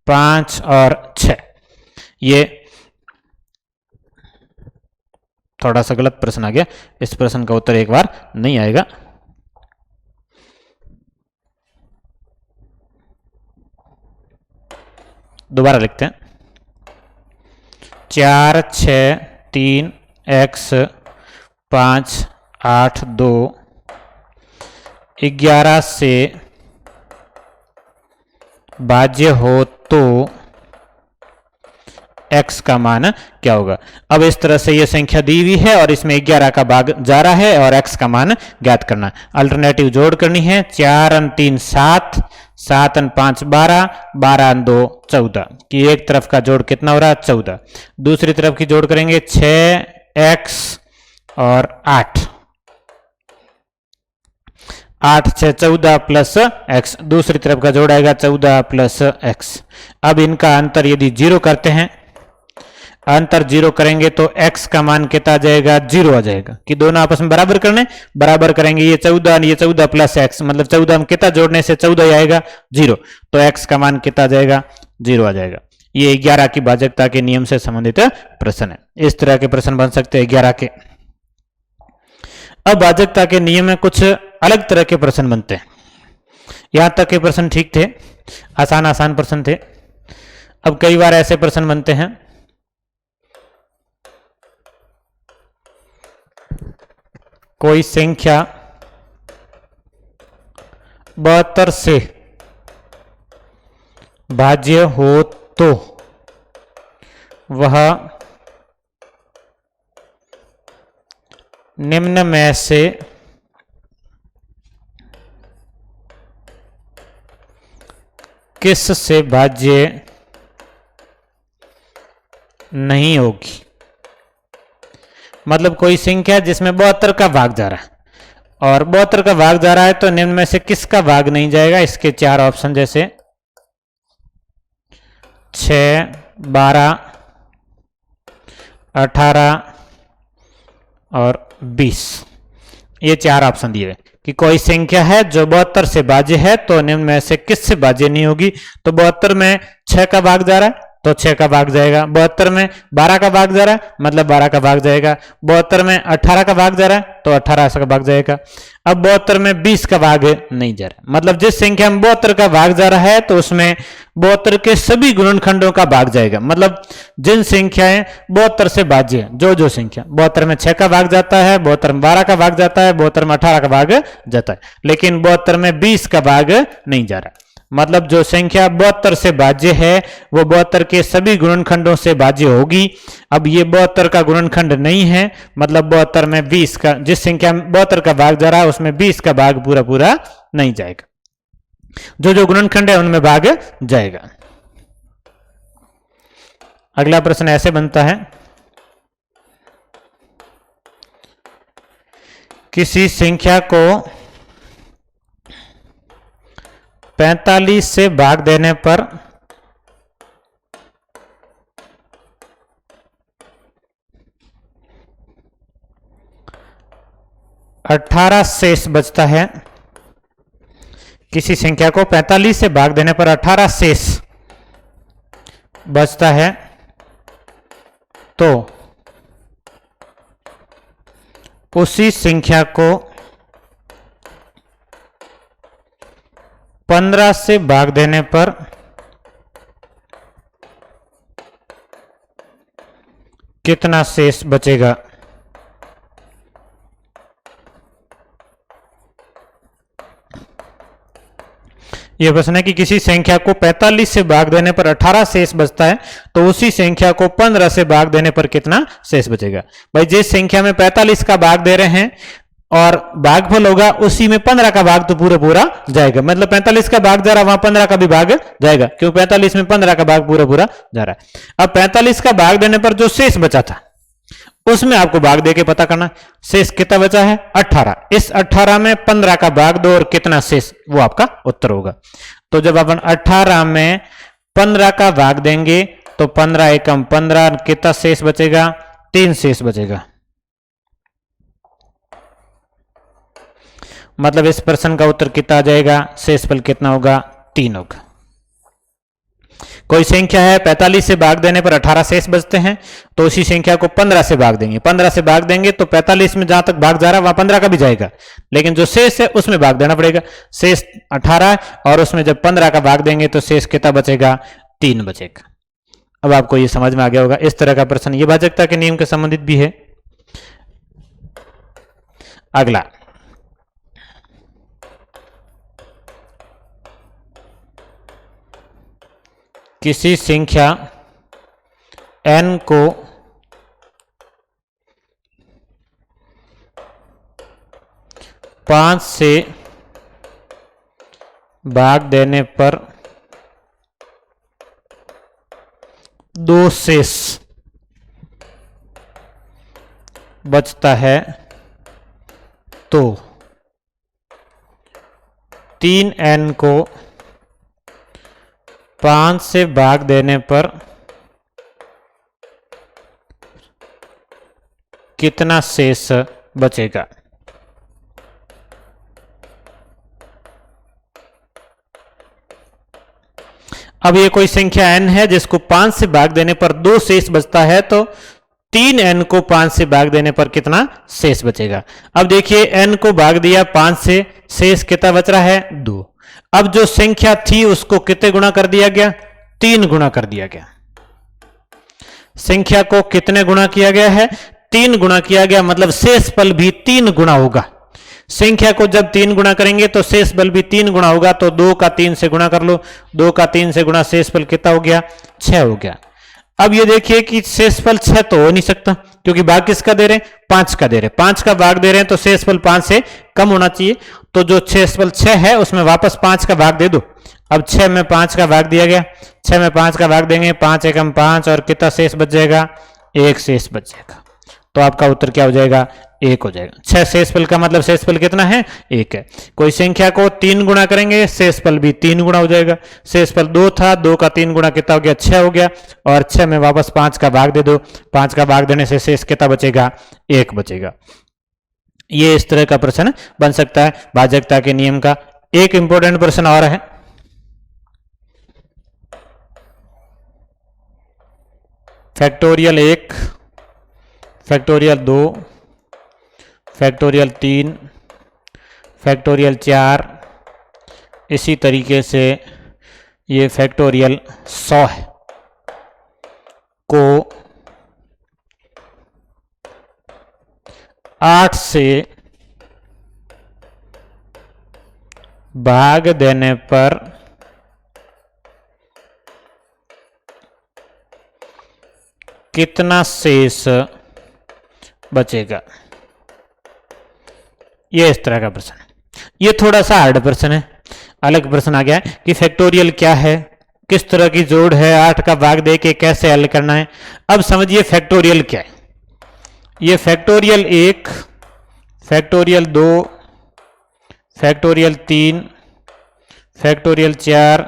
5 और 6, ये थोड़ा सा गलत प्रश्न आ गया, इस प्रश्न का उत्तर एक बार नहीं आएगा। दोबारा लिखते हैं, 4 6 3 x 5 8 2 11 से भाज्य हो तो x का मान क्या होगा। अब इस तरह से ये संख्या दी हुई है और इसमें 11 का भाग जा रहा है और x का मान ज्ञात करना है। अल्टरनेटिव जोड़ करनी है, 4 और 3 7, 7 और 5 12, 12 और 2 14 कि एक तरफ का जोड़ कितना हो रहा है 14। दूसरी तरफ की जोड़ करेंगे 6x और 8, 8 6 14 प्लस x, दूसरी तरफ का जोड़ आएगा 14 प्लस x। अब इनका अंतर यदि 0 करते हैं, अंतर 0 करेंगे तो x का मान कितना आ जाएगा 0 आ जाएगा कि दोनों आपस में बराबर करने, बराबर करेंगे ये 14 ये 14 प्लस x, मतलब 14 में कितना जोड़ने से 14 ही आएगा 0, तो x का मान कितना आ जाएगा 0 आ जाएगा। ये 11 की भाजकता के नियम से संबंधित प्रश्न है। इस तरह के प्रश्न बन सकते हैं 11 के। अब भाजकता के नियम में कुछ अलग तरह के प्रश्न बनते हैं। यहां तक के प्रश्न ठीक थे, आसान आसान प्रश्न थे। अब कई बार ऐसे प्रश्न बनते हैं कोई संख्या 72 से भाज्य हो तो वह निम्न में से किस से भाज्य नहीं होगी। मतलब कोई संख्या जिसमें 72 का भाग जा रहा है और 72 का भाग जा रहा है तो निम्न में से किसका भाग नहीं जाएगा। इसके 4 ऑप्शन जैसे 6 12 18 और 20, ये 4 ऑप्शन दिए हुए कि कोई संख्या है जो 72 से भाज्य है तो निम्न में से किस से भाज्य नहीं होगी। तो 72 में 6 का भाग जा रहा है तो 6 का भाग जाएगा, 72 में 12 का भाग जा रहा है मतलब 12 का भाग जाएगा, 72 में 18 का भाग जा रहा है तो 18 का भाग जाएगा। अब 72 में 20 का भाग नहीं जा रहा, मतलब जिस संख्या में 72 का भाग जा रहा है तो उसमें 72 के सभी गुणनखंडों का भाग जाएगा। मतलब जिन संख्याएं 72 से भाज्य है, जो संख्या 72 में 6 का भाग जाता है, 72 में 12 का भाग जाता है, 72 में 18 का भाग जाता है, लेकिन 72 में 20 का भाग नहीं जा रहा। मतलब जो संख्या 72 से भाज्य है वो 72 के सभी गुणनखंडों से भाज्य होगी। अब ये 72 का गुणनखंड नहीं है, मतलब 72 में 20 का, जिस संख्या में 72 का भाग जा रहा है उसमें 20 का भाग पूरा पूरा नहीं जाएगा, जो गुणनखंड है उनमें भाग जाएगा। अगला प्रश्न ऐसे बनता है, किसी संख्या को 45 से भाग देने पर 18 शेष बचता है। किसी संख्या को 45 से भाग देने पर 18 शेष बचता है तो उसी संख्या को 15 से भाग देने पर कितना शेष बचेगा। यह प्रश्न है कि किसी संख्या को 45 से भाग देने पर 18 शेष बचता है तो उसी संख्या को 15 से भाग देने पर कितना शेष बचेगा। भाई जिस संख्या में 45 का भाग दे रहे हैं और भागफल होगा उसी में 15 का भाग तो पूरा पूरा जाएगा, मतलब 45 का भाग जा रहा है वहां 15 का भी भाग जाएगा, क्यों 45 में 15 का भाग पूरा पूरा जा रहा है। अब 45 का भाग देने पर जो शेष बचा था उसमें आपको भाग देके पता करना शेष कितना बचा है 18, इस 18 में 15 का भाग दो और कितना शेष, वो आपका उत्तर होगा। तो जब अपन 18 में 15 का भाग देंगे तो 15 एकम 15, कितना शेष बचेगा 3 शेष बचेगा। मतलब इस प्रश्न का उत्तर कितना आ जाएगा, शेषफल कितना होगा 3 होगा। कोई संख्या है 45 से भाग देने पर 18 शेष बचते हैं, तो उसी संख्या को 15 से भाग देंगे। 15 से भाग देंगे तो 45 में जहां तक भाग जा रहा है वहां 15 का भी जाएगा, लेकिन जो शेष है उसमें भाग देना पड़ेगा। शेष 18 और उसमें जब 15 का भाग देंगे तो शेष कितना बचेगा? 3 बचेगा। अब आपको ये समझ में आ गया होगा। इस तरह का प्रश्न ये भाजकता के नियम के संबंधित भी है। अगला, किसी संख्या n को पांच से भाग देने पर 2 शेष बचता है, तो 3n को 5 से भाग देने पर कितना शेष बचेगा? अब ये कोई संख्या n है जिसको 5 से भाग देने पर 2 शेष बचता है, तो 3n को 5 से भाग देने पर कितना शेष बचेगा? अब देखिए n को भाग दिया 5 से, शेष कितना बच रहा है? 2। अब जो संख्या थी उसको कितने गुणा कर दिया गया? 3 गुणा कर दिया गया। संख्या को कितने गुणा किया गया है? 3 गुणा किया गया, मतलब शेष पल भी 3 गुणा होगा। संख्या को जब 3 गुणा करेंगे तो शेष बल भी 3 गुणा होगा, तो 2 का 3 से गुणा कर लो। 2 का 3 से गुणा, शेष बल कितना हो गया? 6 हो गया। अब ये देखिए कि शेषफल 6 तो हो नहीं सकता, क्योंकि भाग किसका दे रहे हैं? 5 का दे रहे हैं। 5 का भाग दे रहे हैं तो शेषफल 5 से कम होना चाहिए, तो जो शेषफल 6 है उसमें वापस 5 का भाग दे दो। अब 6 में 5 का भाग दिया गया, 6 में 5 का भाग देंगे, 5 एकम 5, और कितना शेष बच जाएगा? 1 शेष बच जाएगा। तो आपका उत्तर क्या हो जाएगा? 1 हो जाएगा। 6 शेषफल का मतलब शेषफल कितना है? 1 है। कोई संख्या को 3 गुणा करेंगे, शेषफल भी 3 गुणा हो जाएगा। शेषफल 2 था, 2 का 3 गुणा कितना हो गया? 6 हो गया, और 6 में वापस 5 का भाग दे दो। 5 का भाग देने से शेष कितना बचेगा? 1 बचेगा। ये इस तरह का प्रश्न बन सकता है भाजकता के नियम का। एक इंपॉर्टेंट प्रश्न और है, फैक्टोरियल 1, फैक्टोरियल 2, फैक्टोरियल 3, फैक्टोरियल 4, इसी तरीके से ये फैक्टोरियल 100 है, को 8 से भाग देने पर कितना शेष बचेगा? ये इस तरह का प्रश्न है। ये थोड़ा सा हार्ड प्रश्न है, अलग प्रश्न आ गया है कि फैक्टोरियल क्या है, किस तरह की जोड़ है, 8 का भाग दे के कैसे हल करना है। अब समझिए फैक्टोरियल क्या है। ये factorial 1, factorial 2, factorial 3, factorial 4,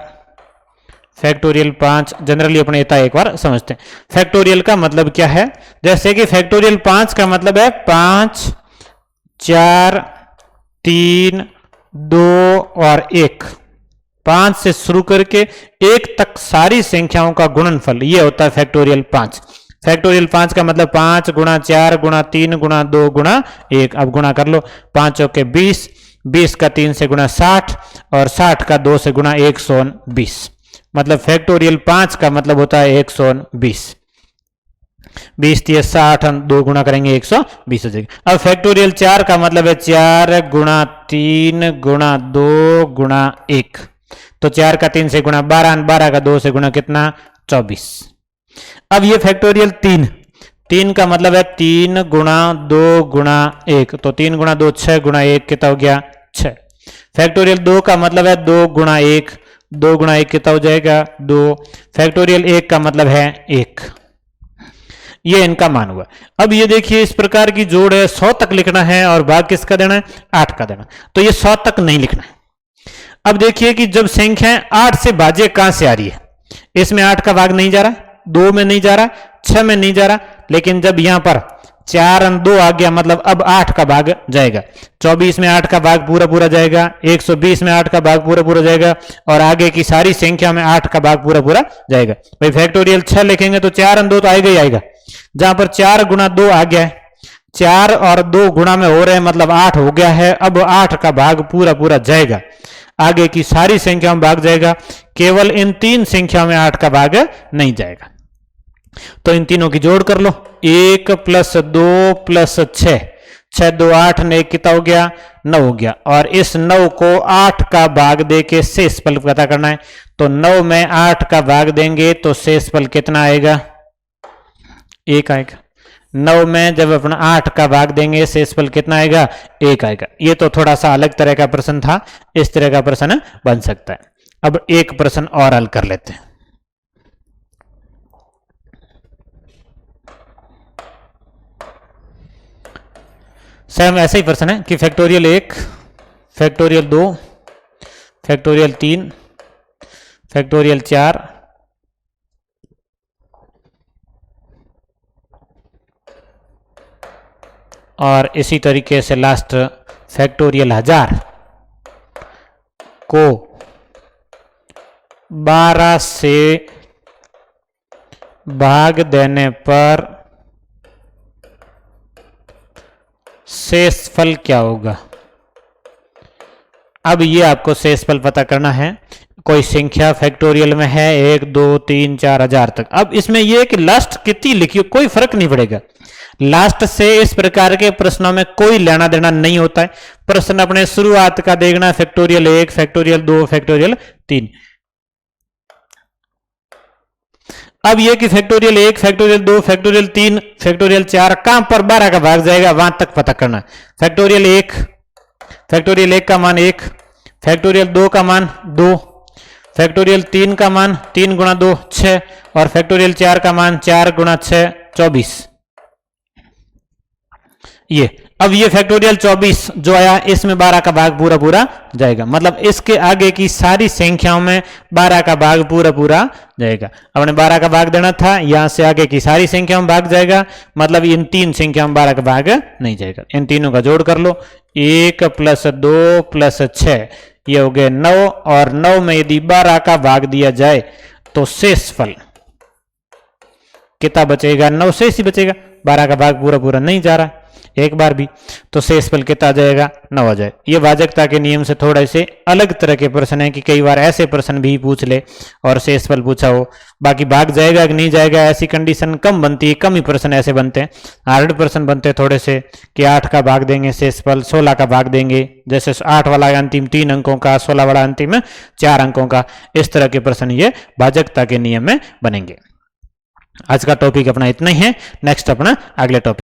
factorial 5, generally अपने इतना एक बार समझते हैं। फैक्टोरियल का मतलब क्या है? जैसे कि फैक्टोरियल 5 का मतलब है 5, 4, 3, 2 और 1। 5 से शुरू करके 1 तक सारी संख्याओं का गुणनफल, ये होता है फैक्टोरियल 5। फैक्टोरियल 5 का मतलब 5 गुणा 4 गुणा 3 गुणा 2 गुणा 1। अब गुणा कर लो, 5 चौके 20, 20 का 3 से गुणा 60, और 60 का 2 से गुणा 120। मतलब फैक्टोरियल 5 का मतलब होता है 120। 20 दिए 60, हम 2 गुणा करेंगे 120 हो जाएगा। अब फैक्टोरियल 4 का मतलब है 4 गुणा 3 गुणा 2 गुणा 1। तो 4 का 3 से गुणा 12, 12 का 2 से गुणा कितना? 24। अब ये फैक्टोरियल 3, 3 का मतलब है 3 गुणा 2 गुणा 1। तो 3 गुणा 2 6 गुणा 1 कितना हो गया? 6। फैक्टोरियल 2 का मतलब है 2 गुणा 1, 2 गुणा 1 कितना हो जाएगा? 2। फैक्टोरियल 1 का मतलब है 1। ये इनका मान हुआ। अब ये देखिए इस प्रकार की जोड़ है, 100 तक लिखना है और भाग किसका देना है? 8 का देना। तो ये 100 तक नहीं लिखना है। अब देखिए कि जब संख्या 8 से भाज्य कहां से आ रही है? इसमें 8 का भाग नहीं जा रहा, 2 में नहीं जा रहा, 6 में नहीं जा रहा, लेकिन जब यहां पर 4 और 2 आ गया, मतलब अब 8 का भाग जाएगा। 24 में 8 का भाग पूरा पूरा जाएगा, 120 में 8 का भाग पूरा पूरा जाएगा, और आगे की सारी संख्या में 8 का भाग पूरा पूरा जाएगा। भाई फैक्टोरियल 6 लिखेंगे तो 4 और 2 तो आएगा ही आएगा। जहां पर 4 गुना 2 आ गया है, 4 और 2 गुणा में हो रहे हैं, मतलब 8 हो गया है। अब 8 का भाग पूरा पूरा जाएगा, आगे की सारी संख्या में भाग जाएगा, केवल इन 3 संख्या में 8 का भाग नहीं जाएगा। तो इन तीनों की जोड़ कर लो, 1 + 2 + 6, 6 2 8 ने 1 कितना हो गया, 9 हो गया। और इस 9 को 8 का भाग दे के शेषफल पता करना है। तो 9 में 8 का भाग देंगे तो शेषफल कितना आएगा, 1 आएगा। 9 में जब अपना 8 का भाग देंगे शेषफल कितना आएगा, 1 आएगा। ये तो थोड़ा सा अलग तरह का प्रश्न था, इस तरह का प्रश्न बन सकता है। अब एक प्रश्न और हल कर लेते हैं। सेम ऐसा ही प्रश्न है कि फैक्टोरियल 1, फैक्टोरियल 2, फैक्टोरियल 3, फैक्टोरियल 4 और इसी तरीके से लास्ट फैक्टोरियल 1000 को 12 से भाग देने पर शेषफल क्या होगा। अब ये आपको शेषफल पता करना है। कोई संख्या फैक्टोरियल में है 1 2 3 4 1000 तक। अब इसमें यह कि लास्ट कितनी लिखी हो कोई फर्क नहीं पड़ेगा। लास्ट से इस प्रकार के प्रश्नों में कोई लेना देना नहीं होता है। प्रश्न अपने शुरुआत का देखना, फैक्टोरियल 1, फैक्टोरियल 2, फैक्टोरियल 3। अब यह कि फैक्टोरियल 1, फैक्टोरियल 2, फैक्टोरियल 3, फैक्टोरियल 4 कहां पर 12 का भाग जाएगा वहां तक पता करना है। फैक्टोरियल 1, फैक्टोरियल 1 का मान 1, फैक्टोरियल 2 का मान 2, फैक्टोरियल 3 का मान 3 गुणा 2 6, और फैक्टोरियल 4 का मान 4 गुणा 6 24। ये अब ये फैक्टोरियल 24 जो आया, इसमें 12 का भाग पूरा पूरा जाएगा, मतलब इसके आगे की सारी संख्याओं में 12 का भाग पूरा पूरा जाएगा। अपने 12 का भाग देना था, यहां से आगे की सारी संख्याओं में भाग जाएगा, मतलब इन 3 संख्याओं में 12 का भाग नहीं जाएगा। इन तीनों का जोड़ कर लो, 1 + 2 + 6 ये हो गए 9, और 9 में यदि 12 का भाग दिया जाए तो शेषफल कितना बचेगा, 9 शेष ही बचेगा। 12 का भाग पूरा पूरा नहीं जा रहा एक बार भी, तो शेषफल कितना आ जाएगा, 9 आ जाए। ये भाजकता के नियम से थोड़े से अलग तरह के प्रश्न है कि कई बार ऐसे प्रश्न भी पूछ ले और शेषफल पूछा हो। बाकी भाग जाएगा कि नहीं जाएगा ऐसी कंडीशन कम बनती है, कम ही प्रश्न ऐसे बनते हैं। हार्ड प्रश्न बनते हैं थोड़े से कि 8 का भाग देंगे शेषफल, 16 का भाग देंगे, जैसे 8 वाला अंतिम 3 अंकों का, 16 वाला अंतिम 4 अंकों का। इस तरह के प्रश्न ये भाजकता के नियम में बनेंगे। आज का टॉपिक अपना इतना ही है। नेक्स्ट अपना अगले टॉपिक